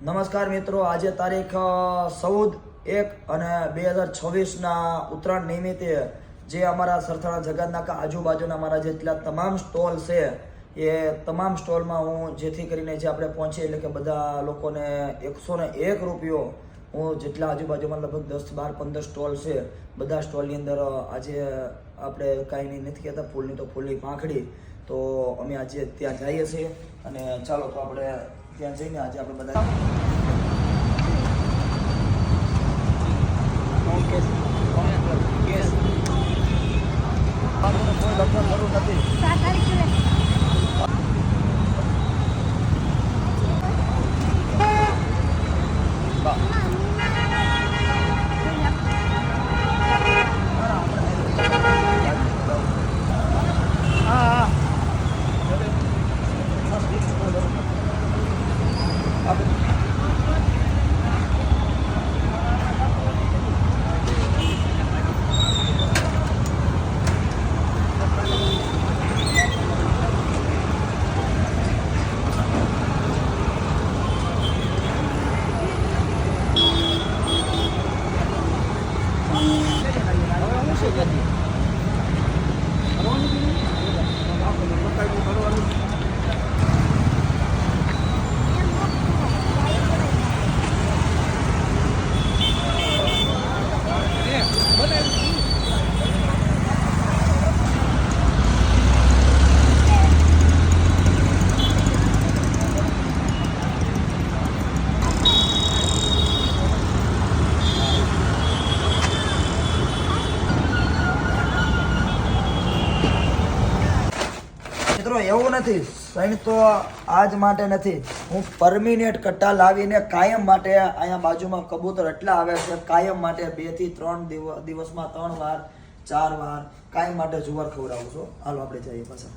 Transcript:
નમસ્કાર મિત્રો, આજે તારીખ 14/1/2026 ઉત્તરાયણ નિમિત્તે જે અમારા સરથાણા જગતનાકા આજુબાજુના અમારા જેટલા તમામ સ્ટોલ છે એ તમામ સ્ટોલમાં હું જેથી કરીને જે આપણે પહોંચીએ એટલે કે બધા લોકોને 101 રૂપિયો હું જેટલા આજુબાજુમાં લગભગ 10, 12, 15 સ્ટોલ છે બધા સ્ટોલની અંદર આજે આપણે કાંઈ નહીં નથી કહેતા ફૂલની તો ફૂલની પાંખડી તો અમે આજે ત્યાં જઈએ છીએ અને ચાલો તો આપણે ત્યાં જઈને આજે આપણે બધા મિત્રો એવું નથી સાઈન તો આજ માટે નથી હું પરમિનેન્ટ કટ્ટા લાવીને કાયમ માટે અહીંયા બાજુમાં કબૂતર એટલા આવે છે કાયમ માટે 2 થી 3 દિવસમાં 3 વાર 4 વાર કાયમ માટે જુવાર ખવડાવું છું. હાલો આપણે જઈએ પાછા.